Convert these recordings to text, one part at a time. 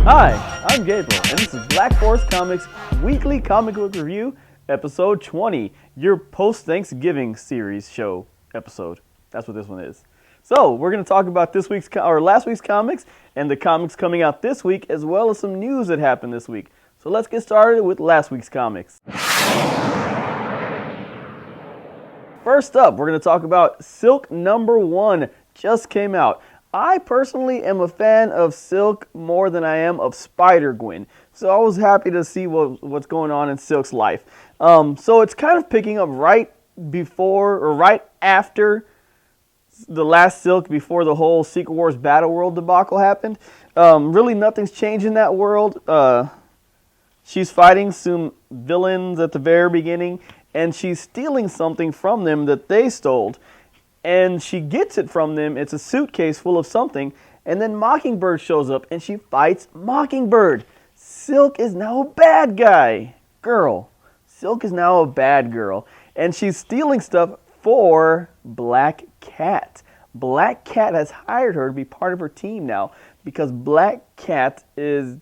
Hi, I'm Gabriel, and this is Black Forest Comics Weekly Comic Book Review, Episode 20, your post-Thanksgiving series show episode. That's what this one is. So, we're going to talk about last week's comics, and the comics coming out this week, as well as some news that happened this week. So let's get started with last week's comics. First up, we're going to talk about Silk #1, just came out. I personally am a fan of Silk more than I am of Spider-Gwen, so I was happy to see what's going on in Silk's life. So it's kind of picking up right before or right after the last Silk, before the whole Secret Wars Battle World debacle happened. Really nothing's changed in that world. She's fighting some villains at the very beginning, and she's stealing something from them that they stole. And she gets it from them. It's a suitcase full of something. And then Mockingbird shows up and she fights Mockingbird. Silk is now a bad guy. Silk is now a bad girl. And she's stealing stuff for Black Cat. Black Cat has hired her to be part of her team now because Black Cat is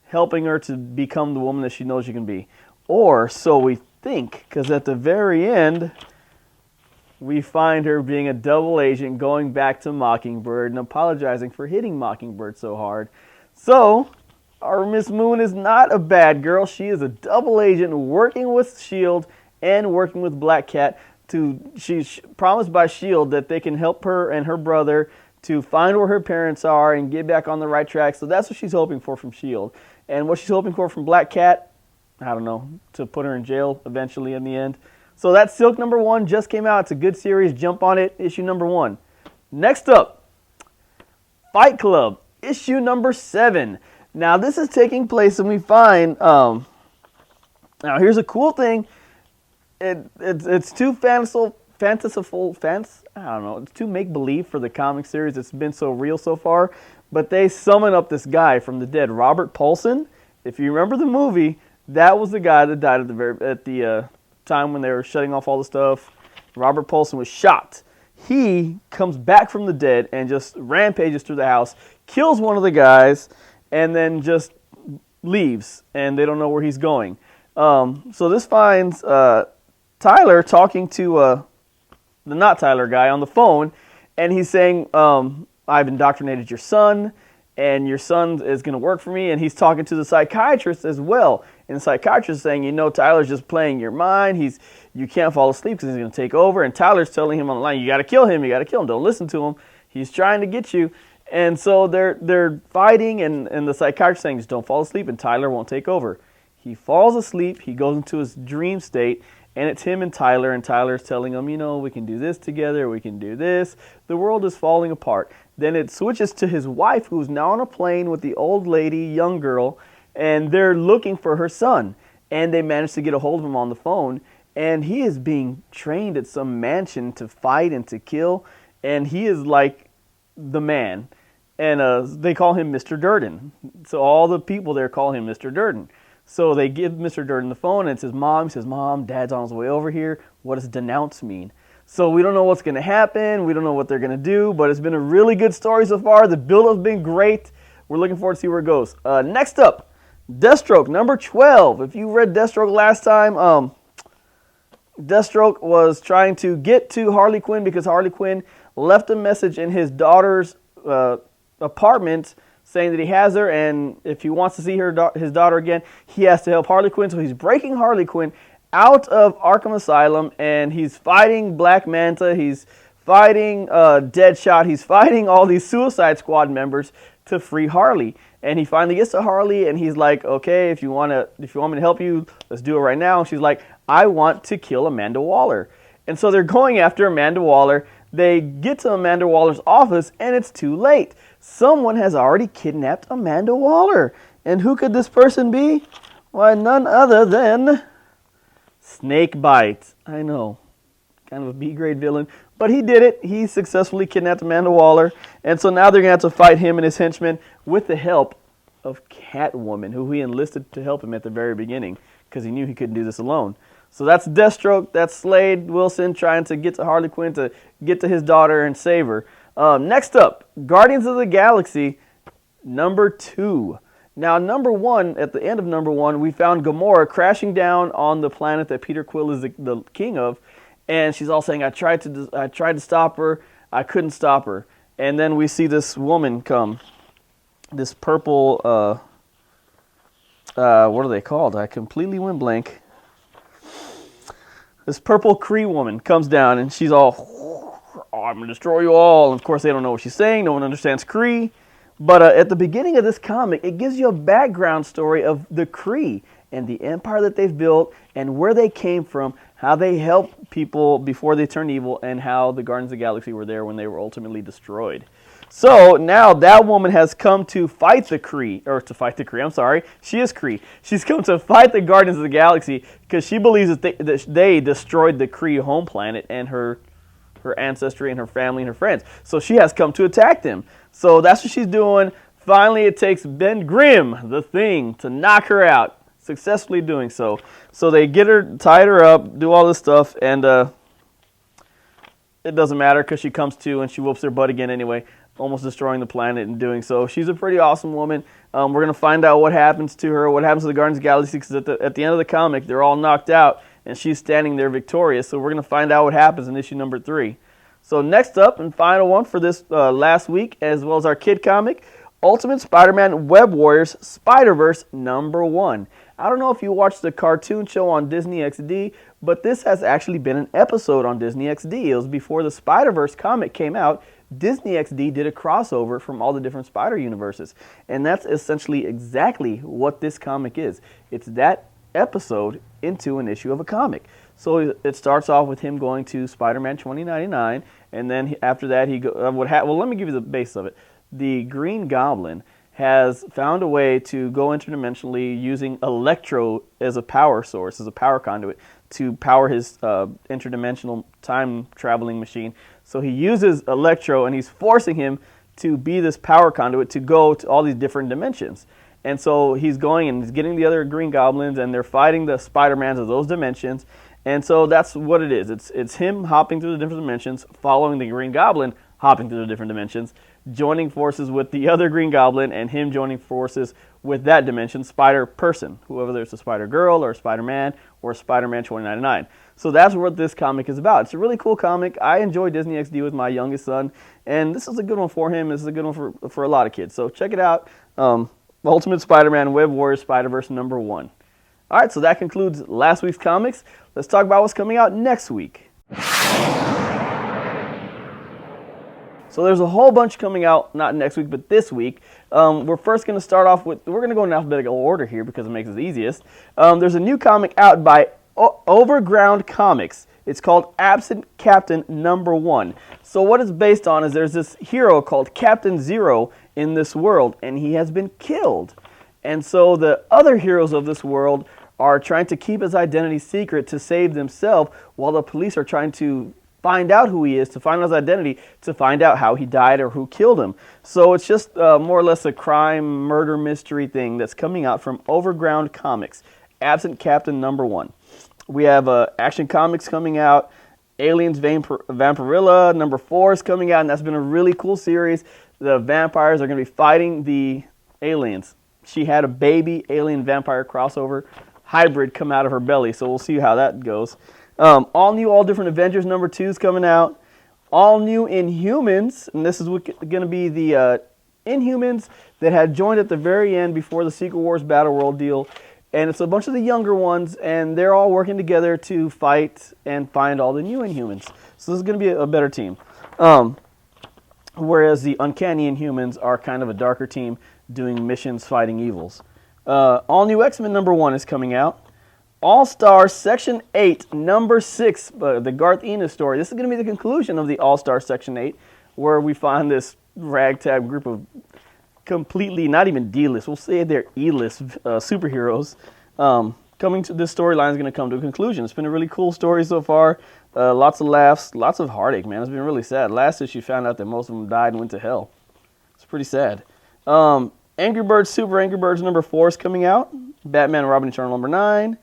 helping her to become the woman that she knows she can be. Or so we think, because at the very end, we find her being a double agent, going back to Mockingbird and apologizing for hitting Mockingbird so hard. So, our Miss Moon is not a bad girl. She is a double agent working with S.H.I.E.L.D. and working with Black Cat. She's promised by S.H.I.E.L.D. that they can help her and her brother to find where her parents are and get back on the right track. So that's what she's hoping for from S.H.I.E.L.D. And what she's hoping for from Black Cat, I don't know, to put her in jail eventually in the end. So that's Silk #1, just came out. It's a good series. Jump on it, issue #1. Next up, Fight Club, issue #7. Now this is taking place, and we find, now here's a cool thing. It's too fanciful, it's too make-believe for the comic series. It's been so real so far. But they summon up this guy from the dead, Robert Paulson. If you remember the movie, that was the guy that died at the time when they were shutting off all the stuff. Robert Paulson was shot. He comes back from the dead and just rampages through the house, kills one of the guys, and then just leaves, and they don't know where he's going. So this finds Tyler talking to the not Tyler guy on the phone, and he's saying, I've indoctrinated your son, and your son is going to work for me, and he's talking to the psychiatrist as well. And the psychiatrist is saying, Tyler's just playing your mind. You can't fall asleep because he's going to take over. And Tyler's telling him on the line, you got to kill him. Don't listen to him. He's trying to get you. And so they're fighting, and the psychiatrist is saying, just don't fall asleep, and Tyler won't take over. He falls asleep. He goes into his dream state, and it's him and Tyler's telling him, we can do this together. We can do this. The world is falling apart. Then it switches to his wife, who's now on a plane with the old lady, young girl, and they're looking for her son. And they manage to get a hold of him on the phone, and he is being trained at some mansion to fight and to kill, and he is like the man. And they call him Mr. Durden. So all the people there call him Mr. Durden. So they give Mr. Durden the phone, and it's his mom. He says, Mom, Dad's on his way over here. What does denounce mean? So we don't know what's going to happen. We don't know what they're going to do, but it's been a really good story so far. The build-up's been great. We're looking forward to see where it goes. Next up, Deathstroke, #12. If you read Deathstroke last time, Deathstroke was trying to get to Harley Quinn because Harley Quinn left a message in his daughter's apartment saying that he has her, and if he wants to see his daughter again, he has to help Harley Quinn. So he's breaking Harley Quinn out of Arkham Asylum, and he's fighting Black Manta, he's fighting Deadshot, he's fighting all these Suicide Squad members to free Harley. And he finally gets to Harley, and he's like, okay, if you want me to help you, let's do it right now. And she's like, I want to kill Amanda Waller. And so they're going after Amanda Waller. They get to Amanda Waller's office, and it's too late. Someone has already kidnapped Amanda Waller. And who could this person be? Why, none other than Snakebite. I know, kind of a B-grade villain, but he did it. He successfully kidnapped Amanda Waller, and so now they're going to have to fight him and his henchmen with the help of Catwoman, who he enlisted to help him at the very beginning because he knew he couldn't do this alone. So that's Deathstroke, that's Slade Wilson trying to get to Harley Quinn to get to his daughter and save her. Next up, Guardians of the Galaxy #2. Now, number one, at the end of number one, we found Gamora crashing down on the planet that Peter Quill is the king of, and she's all saying, I tried to stop her, I couldn't stop her. And then we see this woman come, this purple, what are they called? I completely went blank. This purple Kree woman comes down, and she's all, oh, I'm going to destroy you all. And of course, they don't know what she's saying. No one understands Kree. But at the beginning of this comic, it gives you a background story of the Kree and the empire that they've built and where they came from, how they helped people before they turned evil, and how the Guardians of the Galaxy were there when they were ultimately destroyed. So now that woman has come to fight the Kree, or to fight the Kree, I'm sorry, she is Kree. She's come to fight the Guardians of the Galaxy because she believes that they destroyed the Kree home planet and her ancestry and her family and her friends. So she has come to attack them. So that's what she's doing. Finally, it takes Ben Grimm, the Thing, to knock her out, successfully doing so. So they get her, tied her up, do all this stuff, and it doesn't matter because she comes to and she whoops their butt again anyway, almost destroying the planet in doing so. She's a pretty awesome woman. We're going to find out what happens to her, what happens to the Guardians of the Galaxy, because at the end of the comic, they're all knocked out, and she's standing there victorious. So we're going to find out what happens in issue number 3. So next up, and final one for this last week, as well as our kid comic, Ultimate Spider-Man Web Warriors Spider-Verse number 1. I don't know if you watched the cartoon show on Disney XD, but this has actually been an episode on Disney XD. It was before the Spider-Verse comic came out. Disney XD did a crossover from all the different Spider universes, and that's essentially exactly what this comic is. It's that episode into an issue of a comic. So it starts off with him going to Spider-Man 2099, and then after that he well, let me give you the base of it. The Green Goblin has found a way to go interdimensionally using Electro as a power source, as a power conduit, to power his interdimensional time-traveling machine. So he uses Electro, and he's forcing him to be this power conduit to go to all these different dimensions. And so he's going and he's getting the other Green Goblins, and they're fighting the Spider-Mans of those dimensions. And so that's what it is. It's him hopping through the different dimensions, following the Green Goblin, hopping through the different dimensions, joining forces with the other Green Goblin, and him joining forces with that dimension, Spider-Person, whoever there's a Spider-Girl or Spider-Man or Spider-Man 2099. So that's what this comic is about. It's a really cool comic. I enjoy Disney XD with my youngest son, and this is a good one for him. This is a good one for a lot of kids. So check it out. Ultimate Spider-Man Web Warriors Spider-Verse number 1. All right, so that concludes last week's comics. Let's talk about what's coming out next week. So there's a whole bunch coming out, not next week, but this week. We're first going to start off with, we're going to go in alphabetical order here because it makes it easiest. There's a new comic out by Overground Comics. It's called Absent Captain number 1. So what it's based on is there's this hero called Captain Zero in this world, and he has been killed. And so the other heroes of this world are trying to keep his identity secret to save themselves, while the police are trying to find out who he is, to find out his identity, to find out how he died or who killed him. So it's just more or less a crime, murder, mystery thing that's coming out from Overground Comics, Absent Captain number 1. We have Action Comics coming out. Aliens Vampirilla number 4 is coming out, and that's been a really cool series. The vampires are going to be fighting the aliens. She had a baby alien vampire crossover hybrid come out of her belly, so we'll see how that goes. All new, all different Avengers number 2 is coming out. All new Inhumans, and this is going to be the Inhumans that had joined at the very end before the Secret Wars Battle World deal. And it's a bunch of the younger ones, and they're all working together to fight and find all the new Inhumans. So this is going to be a better team. Whereas the Uncanny Inhumans are kind of a darker team doing missions fighting evils. All new X-Men number 1 is coming out. All-Star Section 8, number 6, the Garth Ennis story. This is going to be the conclusion of the All-Star Section 8, where we find this ragtag group of completely, not even D-list, we'll say they're E-list superheroes. Coming to this storyline is going to come to a conclusion. It's been a really cool story so far. Lots of laughs, lots of heartache, man. It's been really sad. Last issue found out that most of them died and went to hell. It's pretty sad. Angry Birds, Super Angry Birds number 4 is coming out. Batman and Robin Eternal number 9.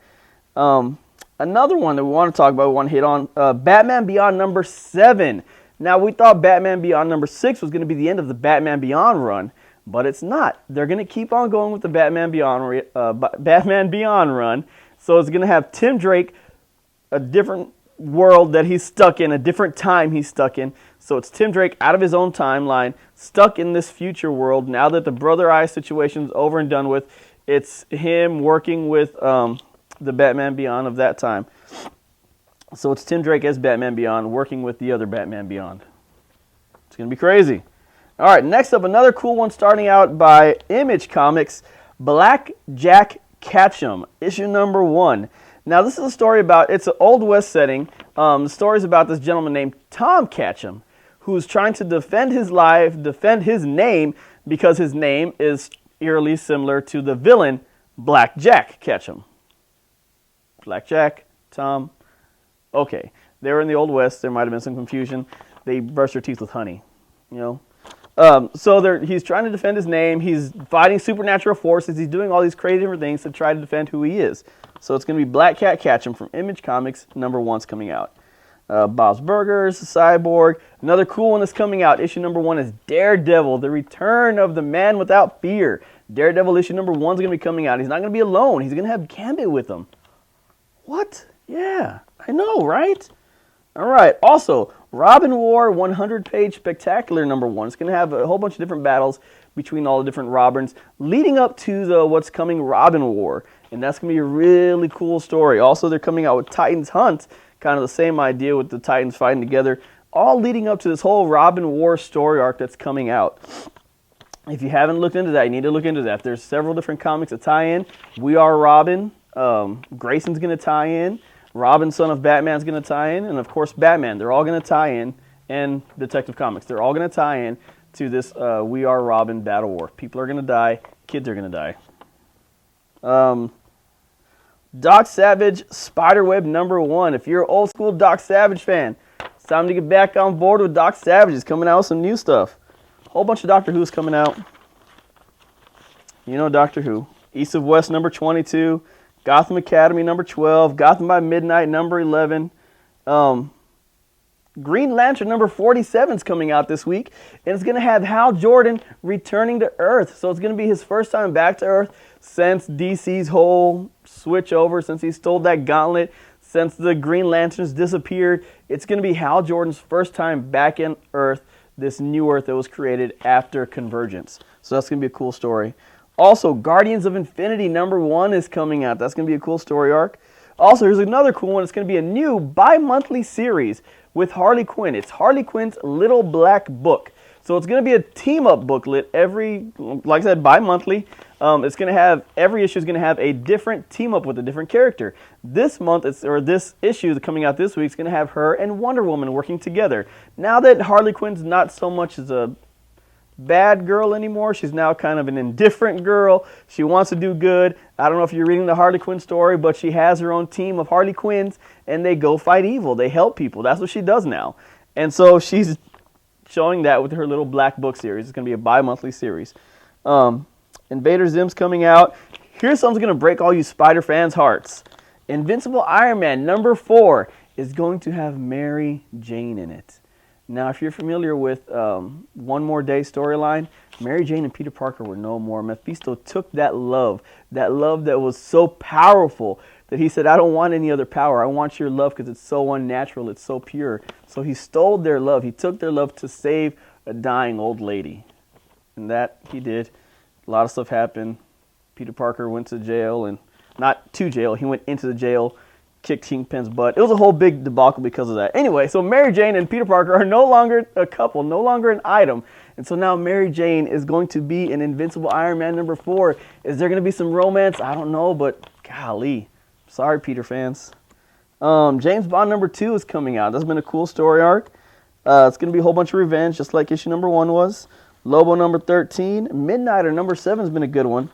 Another one that we want to talk about, we want to hit on, Batman Beyond number 7. Now, we thought Batman Beyond number 6 was going to be the end of the Batman Beyond run, but it's not. They're going to keep on going with the Batman Beyond run. So it's going to have Tim Drake, a different world that he's stuck in, a different time he's stuck in. So it's Tim Drake out of his own timeline, stuck in this future world. Now that the Brother Eye situation's over and done with, it's him working with the Batman Beyond of that time. So it's Tim Drake as Batman Beyond working with the other Batman Beyond. It's going to be crazy. All right, next up, another cool one starting out by Image Comics, Black Jack Ketchum, issue number 1. Now, this is a story about, it's an Old West setting. The story is about this gentleman named Tom Ketchum, who's trying to defend his life, defend his name, because his name is eerily similar to the villain, Black Jack Ketchum. Black Jack, Tom. Okay, they were in the Old West. There might have been some confusion. They brush their teeth with honey, you know. So he's trying to defend his name. He's fighting supernatural forces. He's doing all these crazy different things to try to defend who he is. So it's going to be Black Cat Ketchum from Image Comics, number 1's coming out. Bob's Burgers, Cyborg. Another cool one that's coming out. Issue number 1 is Daredevil, the return of the man without fear. Daredevil issue number 1 is going to be coming out. He's not going to be alone. He's going to have Gambit with him. What? Yeah, I know, right? All right. Also, Robin War 100-page spectacular number 1. It's going to have a whole bunch of different battles between all the different Robins leading up to the what's coming Robin War. And that's going to be a really cool story. Also, they're coming out with Titans Hunt, kind of the same idea with the Titans fighting together, all leading up to this whole Robin War story arc that's coming out. If you haven't looked into that, you need to look into that. There's several different comics that tie in. We Are Robin. Grayson's going to tie in. Robin, son of Batman's going to tie in. And, of course, Batman. They're all going to tie in. And Detective Comics. They're all going to tie in to this We Are Robin battle war. People are going to die. Kids are going to die. Doc Savage Spiderweb number 1. If you're an old school Doc Savage fan, it's time to get back on board with Doc Savage. He's coming out with some new stuff. A whole bunch of Doctor Who's coming out. You know Doctor Who. East of West number 22. Gotham Academy number 12. Gotham by Midnight number 11. Green Lantern number 47 is coming out this week. And it's going to have Hal Jordan returning to Earth. So it's going to be his first time back to Earth since DC's whole switch over, since he stole that gauntlet, since the Green Lanterns disappeared. It's going to be Hal Jordan's first time back in Earth, this new Earth that was created after Convergence. So that's going to be a cool story. Also, Guardians of Infinity number 1 is coming out. That's going to be a cool story arc. Also, here's another cool one. It's going to be a new bi-monthly series with Harley Quinn. It's Harley Quinn's Little Black Book. So it's going to be a team-up booklet every, like I said, bi-monthly. It's going to have, every issue is going to have a different team-up with a different character. This month, this issue coming out this week is going to have her and Wonder Woman working together. Now that Harley Quinn's not so much as a bad girl anymore, she's now kind of an indifferent girl. She wants to do good. I don't know if you're reading the Harley Quinn story, but she has her own team of Harley Quinns, and they go fight evil. They help people. That's what she does now. And so she's showing that with her Little Black Book series. It's going to be a bi-monthly series. Invader Zim's coming out. Here's something going to break all you Spider fans' hearts. Invincible Iron Man number 4 is going to have Mary Jane in it. Now, if you're familiar with One More Day storyline, Mary Jane and Peter Parker were no more. Mephisto took that love that was so powerful that he said, I don't want any other power. I want your love because it's so unnatural, it's so pure. So he stole their love. He took their love to save a dying old lady. And that he did. A lot of stuff happened. Peter Parker went to jail, and not to jail, he went into the jail, kicked Kingpin's butt. It was a whole big debacle because of that. Anyway, so Mary Jane and Peter Parker are no longer a couple, no longer an item. And so now Mary Jane is going to be in Invincible Iron Man number 4. Is there going to be some romance? I don't know, but golly. Sorry, Peter fans. James Bond number 2 is coming out. That's been a cool story arc. It's going to be a whole bunch of revenge, just like issue number 1 was. Lobo number 13. Midnighter number 7 has been a good one.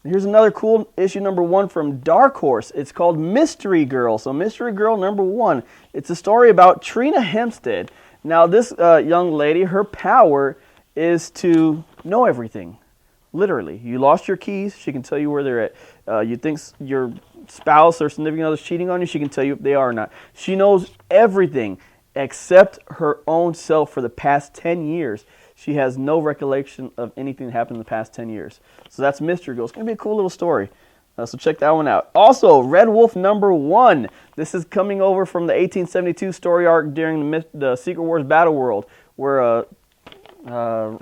Here's another cool issue number 1 from Dark Horse. It's called Mystery Girl. So Mystery Girl number 1. It's a story about Trina Hempstead. Now this young lady, her power is to know everything. Literally. You lost your keys, she can tell you where they're at. You think your spouse or significant other is cheating on you, she can tell you if they are or not. She knows everything except her own self for the past 10 years. She has no recollection of anything that happened in the past 10 years. So that's Mystery Girl. It's going to be a cool little story. So check that one out. Also, Red Wolf #1. This is coming over from the 1872 story arc during the Secret Wars Battle World, where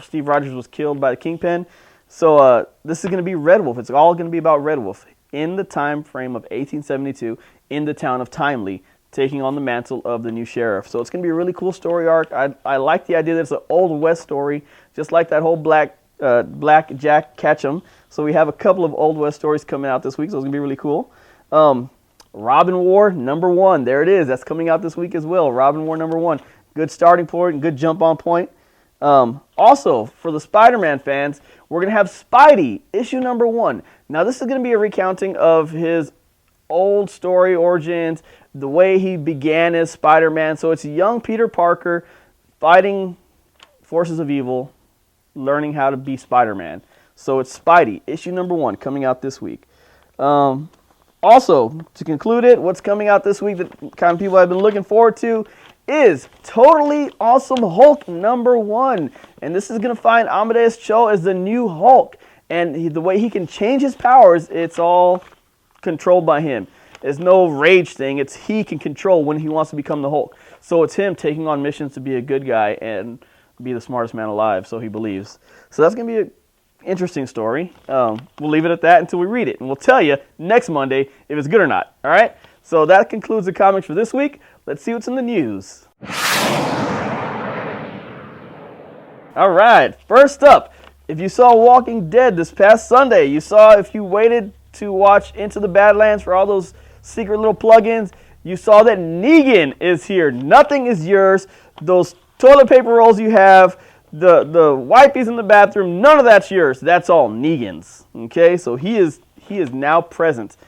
Steve Rogers was killed by the Kingpin. So this is going to be Red Wolf. It's all going to be about Red Wolf in the time frame of 1872 in the town of Timely, taking on the mantle of the new sheriff. So it's going to be a really cool story arc. I like the idea that it's an Old West story, just like that whole Black Jack Ketchum. So we have a couple of Old West stories coming out this week, so it's going to be really cool. Robin War #1. There it is. That's coming out this week as well. Robin War #1. Good starting point and good jump on point. Also, for the Spider-Man fans, we're going to have Spidey, issue #1. Now, this is going to be a recounting of his old story origins, the way he began as Spider-Man. So it's young Peter Parker fighting forces of evil, learning how to be Spider-Man. So it's Spidey, issue #1, coming out this week. Also, to conclude it, what's coming out this week that kind of people have been looking forward to is Totally Awesome Hulk #1. And this is going to find Amadeus Cho as the new Hulk. And the way he can change his powers, it's all controlled by him. There's no rage thing. It's he can control when he wants to become the Hulk. So it's him taking on missions to be a good guy and be the smartest man alive, so he believes. So that's going to be an interesting story. We'll leave it at that until we read it. And we'll tell you next Monday if it's good or not. All right? So that concludes the comics for this week. Let's see what's in the news. All right. First up, if you saw Walking Dead this past Sunday, you saw if you waited to watch Into the Badlands for all those secret little plugins, you saw that Negan is here. Nothing is yours. Those toilet paper rolls you have, the wipes in the bathroom, none of that's yours. That's all Negan's. Okay, so he is now present.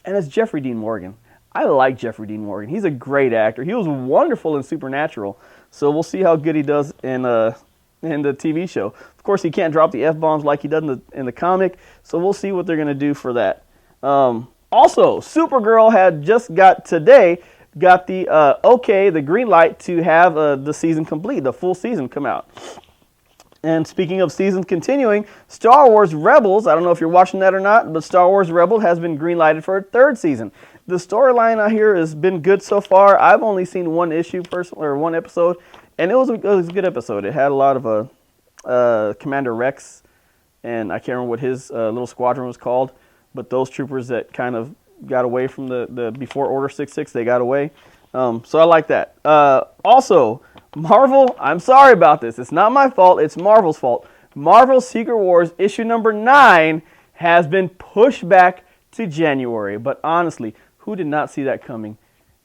And it's Jeffrey Dean Morgan. I like Jeffrey Dean Morgan. He's a great actor. He was wonderful in Supernatural. So we'll see how good he does in the TV show. Of course, he can't drop the F-bombs like he does in the comic. So we'll see what they're going to do for that. Also, Supergirl had just got the the green light to have the season complete, the full season come out. And speaking of seasons continuing, Star Wars Rebels, I don't know if you're watching that or not, but Star Wars Rebels has been green-lighted for a 3rd season. The storyline out here has been good so far. I've only seen one episode, and it was a good episode. It had a lot of Commander Rex, and I can't remember what his little squadron was called, but those troopers that kind of got away from the before Order 66, they got away. So I like that. Also, Marvel, I'm sorry about this. It's not my fault. It's Marvel's fault. Marvel Secret Wars issue #9 has been pushed back to January. But honestly, who did not see that coming?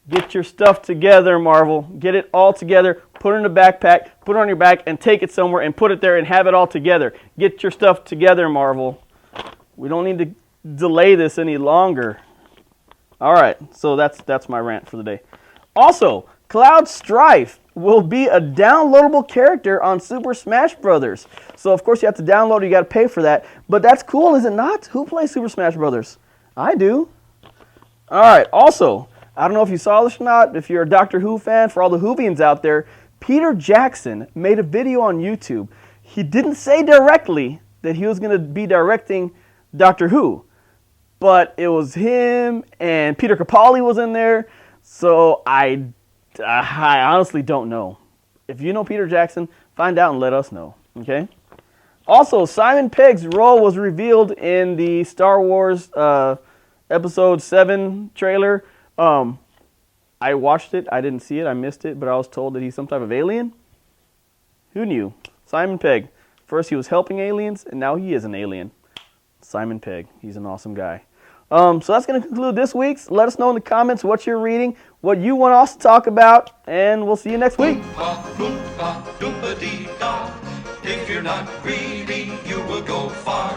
Get your stuff together, Marvel. Get it all together. Put it in a backpack. Put it on your back and take it somewhere and put it there and have it all together. Get your stuff together, Marvel. We don't need to delay this any longer. All right, so that's my rant for the day. Also, Cloud Strife will be a downloadable character on Super Smash Bros. So, of course, you have to download it. You got to pay for that. But that's cool, is it not? Who plays Super Smash Bros? I do. All right, also, I don't know if you saw this or not. If you're a Doctor Who fan, for all the Whovians out there, Peter Jackson made a video on YouTube. He didn't say directly that he was going to be directing Doctor Who. But it was him and Peter Capaldi was in there. So I honestly don't know. If you know Peter Jackson, find out and let us know. Okay? Also, Simon Pegg's role was revealed in the Star Wars Episode 7 trailer. I watched it. I didn't see it. I missed it. But I was told that he's some type of alien. Who knew? Simon Pegg. First he was helping aliens, and now he is an alien. Simon Pegg. He's an awesome guy. So that's going to conclude this week's. Let us know in the comments what you're reading, what you want us to talk about, and we'll see you next week. If you're not greedy, you will go far.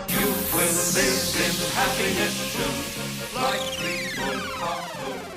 You will live in happiness soon, like Fleetwood Mac.